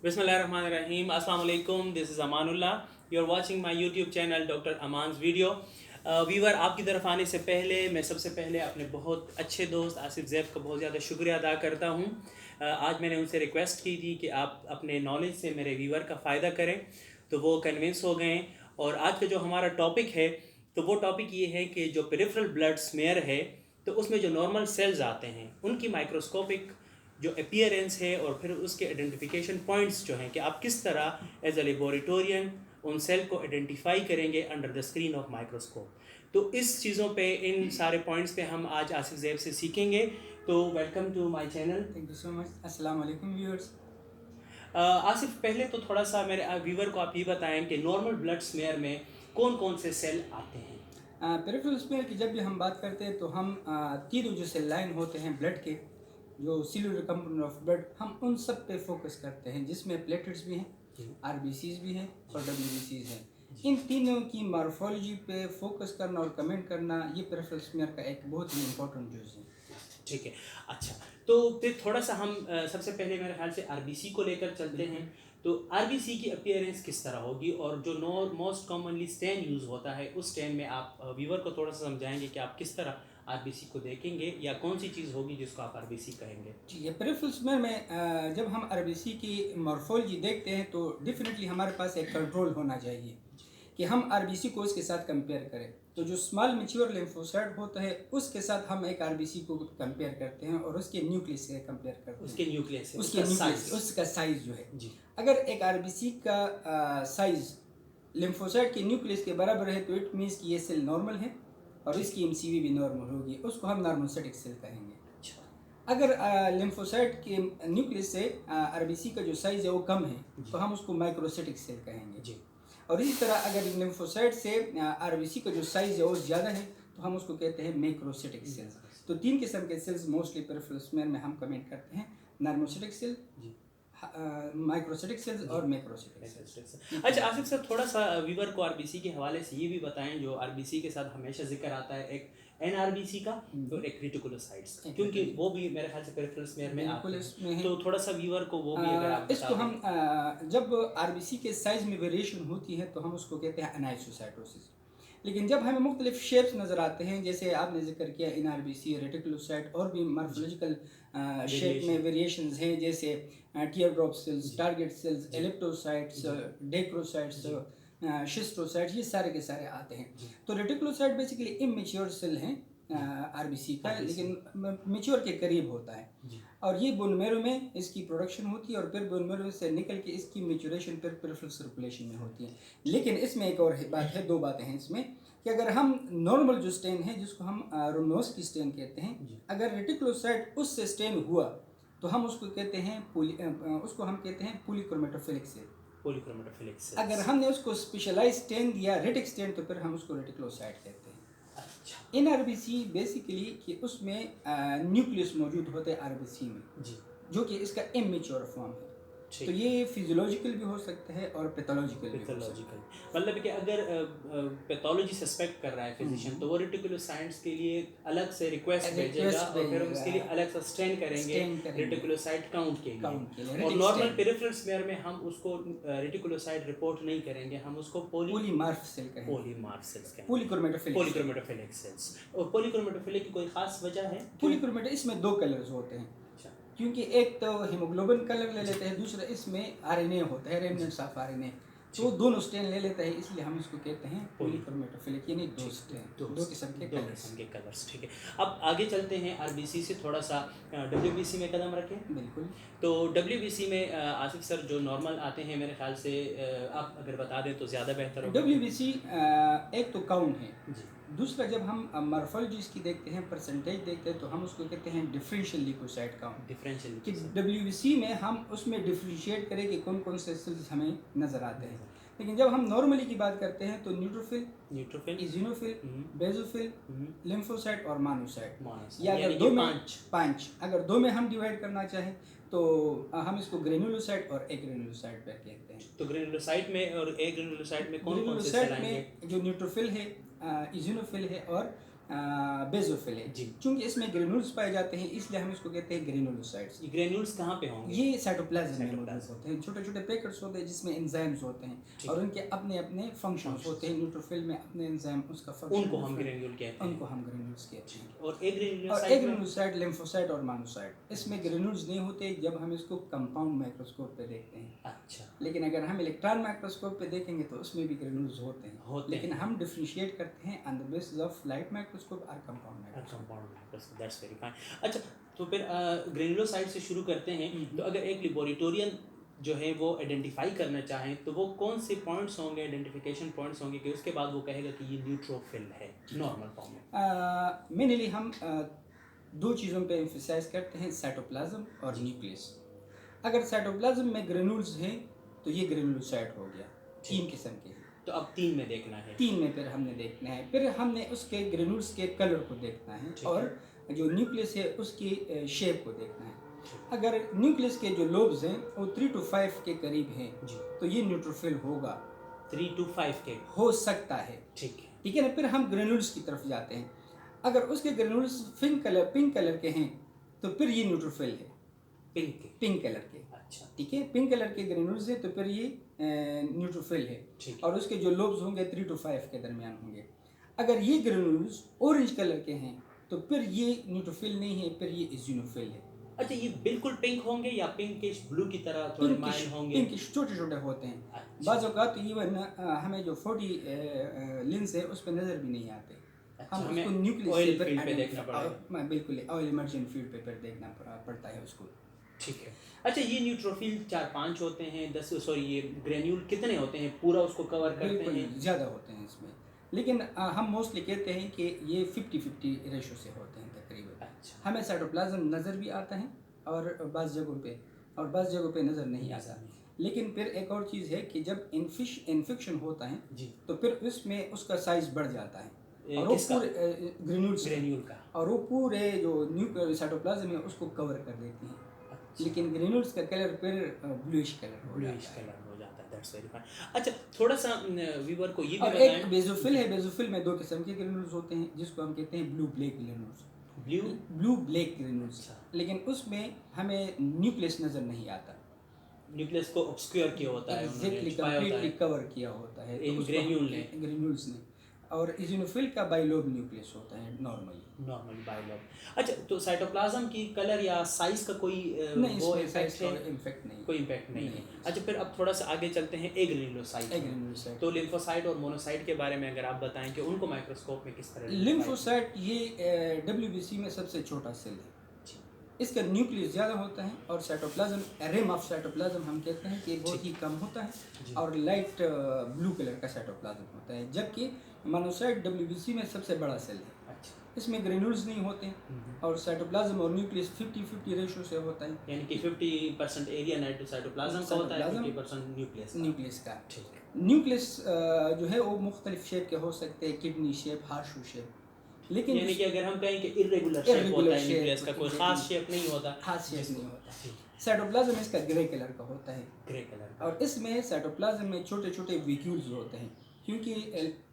Bismillahirrahmanirrahim. Assalamu alaikum. This is Amanullah. You're watching my YouTube channel Dr. Aman's video. Viewer आपकी तरफ आने से पहले मैं सबसे पहले अपने बहुत अच्छे दोस्त आसिफ ज़ैब का बहुत ज़्यादा शुक्रिया अदा करता हूँ। आज मैंने उनसे रिक्वेस्ट की थी कि आप अपने नॉलेज से मेरे व्यूवर का फ़ायदा करें, तो वो कन्विंस हो गए। और आज का जो हमारा टॉपिक है तो वो टॉपिक ये है कि जो पेरिफेरल ब्लड स्मेयर है तो उसमें जो नॉर्मल सेल्स आते हैं उनकी माइक्रोस्कोपिक जो अपीयरेंस है और फिर उसके आइडेंटिफिकेशन पॉइंट्स जो हैं कि आप किस तरह एज अ लेबोरेटोरियन उन सेल को आइडेंटिफाई करेंगे under the screen of microscope. तो इस चीज़ों पे, इन सारे पॉइंट्स पे हम आज आसिफ ज़ैब से सीखेंगे। तो welcome to my channel. Thank you so much. अस्सलाम वालेकुम व्यूअर्स। आसिफ, पहले तो थोड़ा सा मेरे व्यूवर को आप ये बताएं कि नॉर्मल ब्लड स्मेयर में कौन कौन से सेल आते हैं। पेरिफेरल स्मेयर की जब भी हम बात करते हैं तो हम तीनों जो सेल लाइन होते हैं ब्लड के, जो सेलुलर कंपोनेंट ऑफ ब्लड, हम उन सब पे फोकस करते हैं, जिसमें प्लेटलेट्स भी हैं, आरबीसीज भी हैं और डब्ल्यूबीसीज हैं। इन तीनों की मॉर्फोलॉजी पे फोकस करना और कमेंट करना ये पेरिफेरल स्मेयर का एक बहुत ही इंपॉर्टेंट जुज़ है। ठीक है, अच्छा। तो फिर थोड़ा सा हम सबसे पहले मेरे ख्याल से आरबीसी को लेकर चलते हैं। तो आरबीसी की अपीयरेंस किस तरह होगी और जो मोस्ट कॉमनली स्टेन यूज़ होता है उस स्टेन में आप व्यूवर को थोड़ा सा समझाएंगे कि आप किस तरह आरबीसी को देखेंगे या कौन सी चीज़ होगी जिसको आप आरबीसी कहेंगे। जी, ये पेरिफेरल स्मेयर में जब हम आरबीसी की मॉर्फोलॉजी देखते हैं तो डेफिनेटली हमारे पास एक कंट्रोल होना चाहिए कि हम आरबीसी को उसके साथ कंपेयर करें। तो जो स्मॉल मैच्योर लिम्फोसाइट होता है उसके साथ हम एक आरबीसी को कंपेयर करते हैं और उसके न्यूक्लियस से कंपेयर करते हैं। उसके न्यूक्लियस से, उसका साइज जो है जी। अगर एक आरबीसी का साइज लिम्फोसाइट के न्यूक्लियस के बराबर है तो इट मीन्स कि ये सेल नॉर्मल है और इसकी एमसीवी भी नॉर्मल होगी, उसको हम नॉर्मोसाइटिक सेल कहेंगे। अगर लिम्फोसाइट के न्यूक्लियस से आरबीसी का जो साइज है वो कम है तो हम उसको माइक्रोसाइटिक सेल कहेंगे जी। और इसी तरह अगर लिम्फोसाइट से आरबीसी का जो साइज है वो ज़्यादा है तो हम उसको कहते हैं मैक्रोसाइटिक सेल्स। तो तीन किस्म के सेल्स मोस्टली पेरिफेरल स्मेयर में हम कमेंट करते हैं, नॉर्मोसाइटिक सेल, माइक्रोसाइटिक सेल्स और मैक्रोसाइटिक सेल्स। अच्छा आसिफ सर, थोड़ा सा व्यूवर को आरबीसी के हवाले से ये भी बताएं, जो आरबीसी के साथ हमेशा जिक्र आता है एक एनआरबीसी का और एक रेटिकुलोसाइट्स, क्योंकि वो भी मेरे ख्याल से पेरिफेरल स्मेयर में आते हैं। तो थोड़ा सा व्यूवर को वो भी अगर आप इसको हम जब आरबीसी के साइज में वेरिएशन होती है तो हम उसको कहते हैं एनाइसोसाइटोसिस। लेकिन जब हमें मुख्तलिफ शेप्स नज़र आते हैं, जैसे आपने जिक्र किया एनआरबीसी, रेटिकुलोसाइट, और भी मॉर्फोलॉजिकल शेप में वेरिएशंस हैं, जैसे tear drop cells, target cells, elliptocytes, dacrocytes, schistocytes, ये सारे के सारे आते हैं। तो रेटिकुलोसाइट बेसिकली इमेच्योर सेल हैं आरबीसी का, लेकिन मेच्योर के करीब होता है और ये बोन मैरो में इसकी प्रोडक्शन होती है और फिर बोन मैरो से निकल के इसकी मेचुरेशन फिर पेरिफेरल सर्कुलेशन में होती है। लेकिन इसमें एक और बात है, दो बातें हैं इसमें, कि अगर हम नॉर्मल जो स्टेन है जिसको हम रोमनोस की स्टेन कहते हैं, अगर रेटिकुलोसाइट उससे स्टेन हुआ तो हम उसको कहते हैं पॉलीक्रोमेटोफिलिक सेल। पॉलीक्रोमेटोफिलिक सेल्स। अगर हमने उसको स्पेशलाइज स्टेन दिया, रेटिक स्टेन, तो फिर हम उसको रेटिकुलोसाइट कहते हैं। एनआरबीसी बेसिकली कि उसमें न्यूक्लियस मौजूद होते हैं आरबीसी में जी, जो कि इसका इमेच्योर फॉर्म है। तो ये फिजियोलॉजिकल भी हो सकता है और पैथोलॉजिकल भी हो सकता है। मतलब कि अगर पैथोलॉजी सस्पेक्ट कर रहा है फिजिशियन तो वो रेटिकुलोसाइट्स के लिए अलग से रिक्वेस्ट भेजेगा और फिर उसके लिए अलग से स्टेन करेंगे रेटिकुलोसाइट काउंट के लिए। और नॉर्मल पेरिफेरल स्मेयर में हम उसको रेटिकुलोसाइट रिपोर्ट नहीं करेंगे, हम उसको पॉलीमार्फ सेल कहेंगे। पॉलीक्रोमेटोफिलिक सेल्स। और पॉलीक्रोमेटोफिलिक की कोई खास वजह है? पॉलीक्रोमेटो इसमें दो कलर्स होते हैं, क्योंकि एक तो हीमोग्लोबिन कलर ले लेते हैं, दूसरा इसमें आरएनए होता है, रेमिनेंट्स ऑफ आरएनए, तो दोनों स्टेन ले लेते हैं, इसलिए हम इसको कहते हैं पॉलीक्रोमेटोफिलिक, यानी दो स्टेन, दो किस्म के कलर्स। ठीक है, अब आगे चलते हैं आरबीसी से थोड़ा सा डब्ल्यूबीसी में कदम रखें। बिल्कुल। तो डब्ल्यूबीसी में आसिफ सर जो नॉर्मल आते हैं, मेरे ख्याल से आप अगर बता दें तो ज़्यादा बेहतर होगा। डब्ल्यूबीसी एक तो काउंट है जी, दूसरा जब हम मॉर्फोलॉजी इसकी देखते हैं, परसेंटेज देखते हैं, तो हम उसको कहते हैं डिफरेंशियल ल्यूकोसाइट काउंट। डिफरेंशियल कि डब्ल्यूबीसी में हम उसमें डिफ्रेंशिएट करें कि कौन कौन से सेल्स हमें नज़र आते हैं। लेकिन जब हम नॉर्मली की बात करते हैं तो न्यूट्रोफिल, इजिनोफिल, बेसोफिल, लिम्फोसाइट और मोनोसाइट, या अगर दो में पांच, अगर दो में हम डिवाइड करना चाहें तो हम इसको ग्रेनुलोसाइट और एग्रेनुलोसाइट पर कहते हैं। तो ग्रेनुलोसाइट में और एग्रेनुलोसाइट में कौन कौन से सेल आएंगे? जो न्यूट्रोफिल है, इजिनोफिल है और बेसोफिल है जी। क्योंकि इसमें ग्रेन्यूल्स पाए जाते हैं, इसलिए हम इसको कहते हैं ग्रेनुलोसाइट्स। ये ग्रेन्यूल्स कहाँ पे होंगे? ये साइटोप्लाज्म में मौजूद साइटोप्लाज्म। होते हैं, छोटे छोटे पैकेट्स होते हैं जिसमें एंजाइम्स होते हैं ठीक और है। उनके अपने अपने फंक्शंस होते हैं। न्यूट्रोफिल में अपने एंजाइम, उसका फंक्शन, उनको हम ग्रेन्यूल कहते हैं। उनको हम ग्रेन्यूल्स कहते हैं। और एक और ग्रेन्यूलोसाइट एक ग्रेनुलोसाइट, लिम्फोसाइट और मोनोसाइट, इसमें ग्रेन्यूल्स नहीं होते जब हम इसको कंपाउंड माइक्रोस्कोप पे देखते हैं। अच्छा, लेकिन अगर हम इलेक्ट्रॉन माइक्रोस्कोप पे देखेंगे तो उसमें भी ग्रेन्यूल्स होते हैं, लेकिन हम डिफरेंशिएट करते हैं on the basis of light microscope और compound microscope. Compound microscope, that's very fine. अच्छा, तो फिर ग्रेन्यूलोसाइट से शुरू करते हैं। तो अगर एक लेबोरेटोरियन जो है वो आइडेंटिफाई करना चाहें तो वो कौन से पॉइंट्स होंगे, आइडेंटिफिकेशन पॉइंट्स होंगे कि उसके बाद वो कहेगा कि ये न्यूट्रोफिल है नॉर्मल फॉर्म में? मेनली हम दो चीज़ों पे एम्फसाइज करते हैं, साइटोप्लाज्म और न्यूक्लियस। अगर साइटोप्लाज्म में ग्रेन्यूल्स हैं तो ये ग्रेनुलोसाइट हो गया, 3 किस्म के हैं। तो अब 3 में देखना है। 3 में फिर हमने देखना है, फिर हमने उसके ग्रेन्यूल्स के कलर को देखना है ठीक और जो न्यूक्लियस है उसकी शेप को देखना है। अगर न्यूक्लियस के जो लोब्स हैं वो 3 to 5 के करीब हैं जी। तो ये न्यूट्रोफिल होगा, 3 to 5 के। हो सकता है। ठीक है। ठीक है ना। फिर हम ग्रेन्यूल्स की तरफ जाते हैं। अगर उसके ग्रेन्यूल्स पिंक कलर के हैं तो फिर ये न्यूट्रोफिल है, पिंक के। पिंक कलर के। अच्छा, ठीक है, पिंक कलर के ग्रेन्यूल्स है तो फिर ये न्यूट्रोफिल है। ठीक। और उसके जो लोब्स होंगे 3 to 5 के दरमियान होंगे। अगर ये ग्रेन्यूल्स ऑरेंज कलर के हैं तो फिर ये न्यूट्रोफिल नहीं है, फिर ये इज़िनोफिल है। अच्छा, ये बिल्कुल पिंक होंगे या पिंकिश ब्लू की तरह थोड़े माइल्ड होंगे? पिंकिश छोटे छोटे होते हैं। अच्छा। बाज़ औक़ात तो इवन हमें जो 40 लेंस है उस पर नज़र भी नहीं आते। अच्छा, हम हमें उसको न्यूक्लियस oil से फिर field पे देखना पड़ेगा। बिल्कुल ऑयल इमर्जन फील्ड पे फिर देखना पड़ता है उसको। ठीक है। अच्छा, ये न्यूट्रोफिल 4-5 होते हैं, 10 सॉरी ये ग्रेन्यूल कितने होते हैं, पूरा उसको कवर करते बिल्कुल हैं? ज़्यादा होते हैं इसमें, लेकिन हम मोस्टली कहते हैं कि ये 50-50 रेशो से होते हैं तकरीबन। अच्छा। हमें साइटोप्लाज्म नज़र भी आता है और बाज़ जगहों पे नज़र नहीं आता। लेकिन फिर एक और चीज़ है कि जब इन्फेक्शन होता है जी। तो फिर उसमें उसका साइज़ बढ़ जाता है और वो किसका? पूरे ग्रेन्यूल्स ग्रेन्यूल का। और वो पूरे जो साइटोप्लाज्म है उसको कवर कर देती हैं। अच्छा। लेकिन ग्रेन्यूल्स का कलर फिर ब्लूइश कलर हो ब्लूइश जाता है। कलर हो जाता है, दैट्स वेरी फाइन। अच्छा, थोड़ा सा व्यूअर को ये भी और एक बताएं। बेसोफिल है, बेसोफिल में 2 किस्म के ग्रेन्यूल्स होते हैं जिसको हम कहते हैं blue black granules. Blue black granules, अच्छा। लेकिन उसमें हमें न्यूक्लियस नज़र नहीं आता। न्यूक्लियस को ऑब्स्क्योर किया होता है, उन्होंने एग्जैक्टली छुपाया होता कंप्लीटली है कवर किया होता है इन उसको ग्रेन्यूल्स ने। और इज़िनोफिल का बाइलोब न्यूक्लियस होता है नॉर्मली। Normally bilobe. अच्छा, तो साइटोप्लाज्म की कलर या साइज का कोई नहीं, वो इसमें इफेक्ट साइज का है? इम्फेक्ट नहीं, कोई इम्पैक्ट नहीं है। नहीं। अच्छा, फिर अब थोड़ा सा आगे चलते हैं एग्रेनुलोसाइट। एग्रेनुलोसाइट। तो लिम्फोसाइट और मोनोसाइट के बारे में अगर आप बताएं कि उनको माइक्रोस्कोप में किस तरह लिम्फोसाइट ये WBC में सबसे छोटा सेल है। इसका न्यूक्लियस ज़्यादा होता है और साइटोप्लाज्म, रिम ऑफ साइटोप्लाज्म हम कहते हैं कि बहुत ही कम होता है और लाइट ब्लू कलर का साइटोप्लाज्म होता है। जबकि मोनोसाइट WBC में सबसे बड़ा सेल है। अच्छा, इसमें ग्रेन्यूल्स नहीं होते और साइटोप्लाज्म और न्यूक्लियस 50-50 रेशो से होता है। यानी कि 50% एरिया साइटोप्लाज्म का होता है, साइटोप्लाज्म 50% न्यूक्लियस न्यूक्लियस का। ठीक है। न्यूक्लियस जो है वो मुख्तलिफ शेप के हो सकते हैं, किडनी शेप, हार्शू शेप। लेकिन यानी कि अगर हम कहें कि इरेगुलर शेप होता है न्यूक्लियस का, कोई खास शेप नहीं होता। खास शेप नहीं होता। साइटोप्लाज्म इसका ग्रे कलर का होता है। ग्रे कलर का। और इसमें साइटोप्लाज्म में छोटे छोटे वेक्यूल्स होते हैं क्योंकि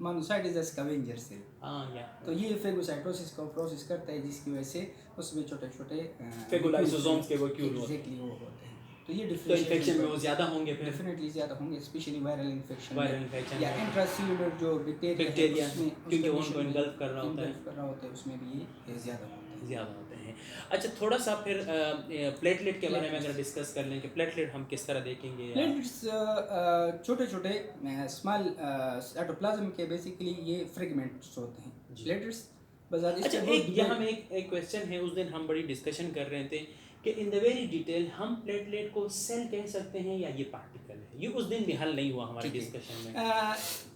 monocyte is a scavenger cell. हाँ, या तो ये फेगोसाइटोसिस को प्रोसेस करता है जिसकी वजह से उसमें छोटे छोटे फेगोलाइसोसोम्स के वैक्यूल होते हैं। एग्जैक्टली वो होते हैं। तो ये तो डिफरेंशिएशन इन्फेक्शन में वो ज़्यादा होंगे फिर? डेफिनेटली ज़्यादा होंगे, स्पेशली वायरल इन्फेक्शन या में। इंट्रासेल्युलर जो बैक्टीरिया, उसमें क्योंकि वो उनको engulf कर रहा होता है। engulf कर रहा होता है, उसमें भी ये ज़्यादा होता है। ज़्यादा होते हैं। अच्छा, थोड़ा सा फिर प्लेटलेट के बारे में अगर डिस्कस कर लें कि प्लेटलेट हम किस तरह देखेंगे? प्लेटलेट्स छोटे छोटे स्मॉल साइटोप्लाज्म के बेसिकली ये फ्रेगमेंट्स होते हैं प्लेटलेट्स। अच्छा, यहाँ में एक क्वेश्चन है, उस दिन हम बड़ी डिस्कशन कर रहे थे कि इन द वेरी डिटेल हम प्लेटलेट को सेल कह सकते हैं या ये पार्टिकल है? ये उस दिन भी हल नहीं हुआ हमारे डिस्कशन में।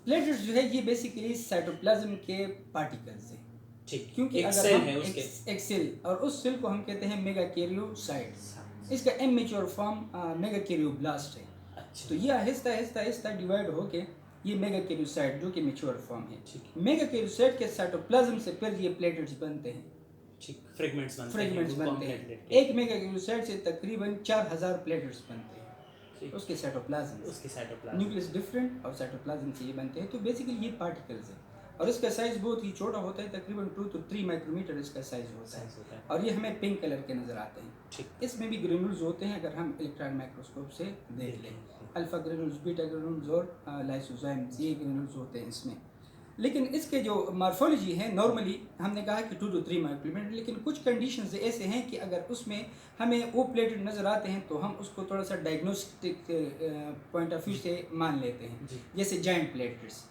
प्लेटलेट्स जो है ये बेसिकली साइटोप्लाज्म के पार्टिकल्स हैं। ठीक, क्योंकि एक अगर सेल हम है उसके। एक सेल, और उस सेल को हम कहते हैं मेगाकैरियोसाइट। इसका इमेच्योर फॉर्म मेगाकैरियोब्लास्ट है। अच्छा, तो ये आहिस्ता आहिस्ता आहिस्ता डिवाइड होके ये मेगाकैरियोसाइट जो कि मैच्योर फॉर्म है। ठीक। मेगाकैरियोसाइट के साइटोप्लाज्म से फिर ये प्लेटलेट्स बनते हैं। ठीक, फ्रेगमेंट्स बनते हैं। हैं। एक मेगाकैरियोसाइट से तकरीबन 4000 प्लेटलेट्स बनते हैं उसके साइटोप्लाज्म। उसके साइटोप्लाज्म न्यूक्लियस डिफरेंट और साइटोप्लाज्म से ये बनते हैं। तो बेसिकली ये पार्टिकल्स हैं। और इसका साइज़ बहुत ही छोटा होता है, तकरीबन 2 to 3 माइक्रोमीटर इसका साइज़ होता है। और ये हमें पिंक कलर के नज़र आते हैं। ठीक। इसमें भी ग्रेनुल्स होते हैं अगर हम इलेक्ट्रॉन माइक्रोस्कोप से देख लें। अल्फ़ा ग्रेनुल्स, बीटा ग्रेनुल्स और लाइसोजाइम्स, ये ग्रेनुल्स होते हैं इसमें। लेकिन इसके जो मार्फोलॉजी है, नॉर्मली हमने कहा कि 2 to 3 माइक्रोमीटर, लेकिन कुछ कंडीशंस ऐसे हैं कि अगर उसमें हमें ओ प्लेटेड नज़र आते हैं तो हम उसको थोड़ा सा डायग्नोस्टिक पॉइंट ऑफ व्यू से मान लेते हैं। जैसे जाइंट प्लेटर्स,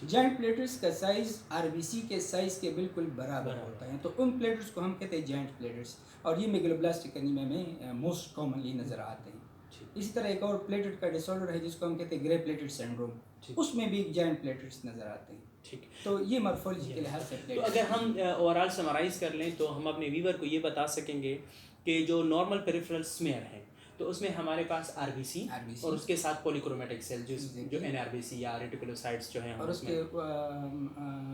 जाइंट प्लेटर्स का साइज़ आरबीसी के साइज़ के बिल्कुल बराबर होता है, तो उन प्लेटर्स को हम कहते हैं जाइंट प्लेटर्स, और ये मेगलोब्लास्टिक एनीमिया में मोस्ट कॉमनली नज़र आते हैं। इसी तरह एक और प्लेटेड का डिसऑर्डर है जिसको हम कहते हैं ग्रे प्लेटेड सिंड्रोम, उसमें भी जाइंट प्लेटर्स नज़र आते हैं। ठीक। तो ये मॉर्फोलॉजी के लिहाज से तो अगर हम ओवरऑल समराइज़ कर लें तो हम अपने व्यूवर को ये बता सकेंगे कि जो नॉर्मल पेरिफेरल स्मेयर है तो उसमें हमारे पास आरबीसी और उसके साथ पॉलीक्रोमेटिक सेल जो एनआरबीसी या रेटिकुलोसाइट्स जो हैं, और उसके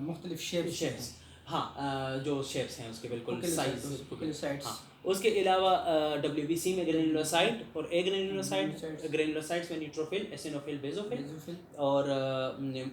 मुख्तलिफ शेप्स, हाँ, जो शेप्स हैं उसके बिल्कुल साइज। हाँ, उसके अलावा डब्ल्यूबीसी में ग्रेनुलोसाइट और ग्रेनुलोसाइट्स में न्यूट्रोफिल, एसिनोफिल, बेसोफिल, और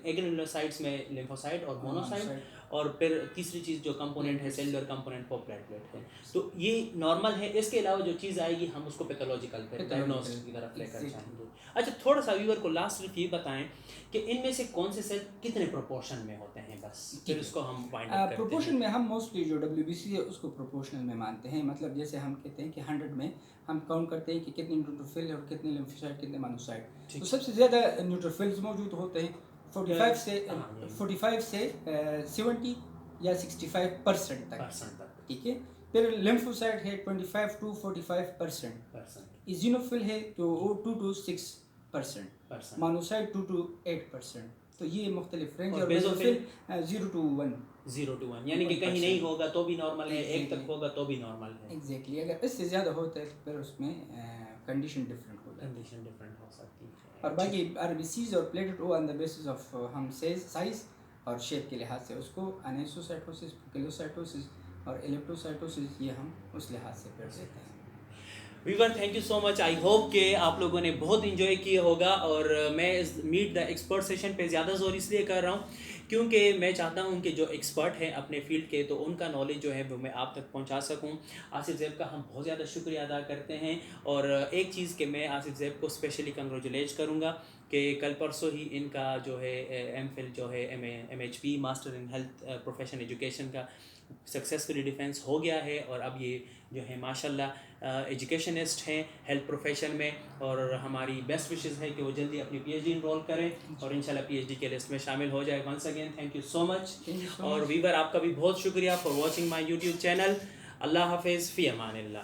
एग्रेनुलोसाइट्स में लिम्फोसाइट और मोनोसाइट, और फिर तीसरी चीज़ जो कंपोनेंट है सेलुलर कंपोनेंट वो प्लेटलेट है। तो ये नॉर्मल है। इसके अलावा जो चीज़ आएगी हम उसको पैथोलॉजिकल डायग्नोसिस की तरफ लेकर जाएंगे। अच्छा, थोड़ा सा व्यूअर को लास्ट सिर्फ ये बताएं कि इनमें से कौन से सेल कितने प्रोपोर्शन में होते हैं, बस फिर उसको हम फाइंड आउट करते हैं। प्रोपोर्शन में हम मोस्टली जो डब्ल्यूबीसी है उसको प्रोपोर्शनल में मानते हैं। मतलब जैसे हम कहते हैं कि 100 में हम काउंट करते हैं कि कितने न्यूट्रोफिल और कितने लिम्फोसाइट, कितने मोनोसाइट। तो सबसे ज़्यादा न्यूट्रोफिल्स मौजूद होते हैं 45 से 70 या 65% तक, ठीक है। फिर लिम्फोसाइट है 25 to 45%, इजिनोफिल है तो 2 to 6%, मोनोसाइट 2 to 8%। तो ये मुख्तलिफ रेंज, और बेसोफिल 0 to 1, यानी कि कहीं नहीं होगा तो भी नॉर्मल है, एक तक होगा तो भी नॉर्मल है। एग्जैक्टली। अगर इससे ज़्यादा होता है तो फिर उसमें कंडीशन डिफरेंट हो सकती है। और बाकी आरबीसीज और प्लेटेड ओ ऑन द बेसिस ऑफ हम साइज और शेप के लिहाज से उसको एनिसोसाइटोसिस, पुकेलोसाइटोसिस और इलेक्ट्रोसाइटोसिस, ये हम उस लिहाज से कर देते हैं। Viewer, thank you so much. I hope कि आप लोगों ने बहुत इन्जॉय किया होगा, और मैं इस मीट द एक्सपर्ट सेशन पे ज़्यादा जोर इसलिए कर रहा हूँ क्योंकि मैं चाहता हूँ कि जो एक्सपर्ट हैं अपने फील्ड के, तो उनका नॉलेज जो है वो मैं आप तक पहुँचा सकूँ। आसिफ ज़ैब का हम बहुत ज़्यादा शुक्रिया अदा करते हैं, और एक चीज़ कि मैं आसिफ ज़ैब को स्पेशली कंग्रेचुलेट करूँगा कि कल परसों ही इनका जो है एमफिल जो है MHP master in health profession education का सक्सेसफुली डिफेंस हो गया है, और अब ये जो है माशाल्लाह एजुकेशनिस्ट हैं हेल्थ प्रोफेशन में, और हमारी बेस्ट विशेस है कि वो जल्दी अपनी PhD इनरोल करें और इंशाल्लाह PhD के लिस्ट में शामिल हो जाए। Once again thank you so much. और वीवर, आपका भी बहुत शुक्रिया for watching my YouTube channel. अल्लाह हाफिज़, फ़ी अमानिल्लाह।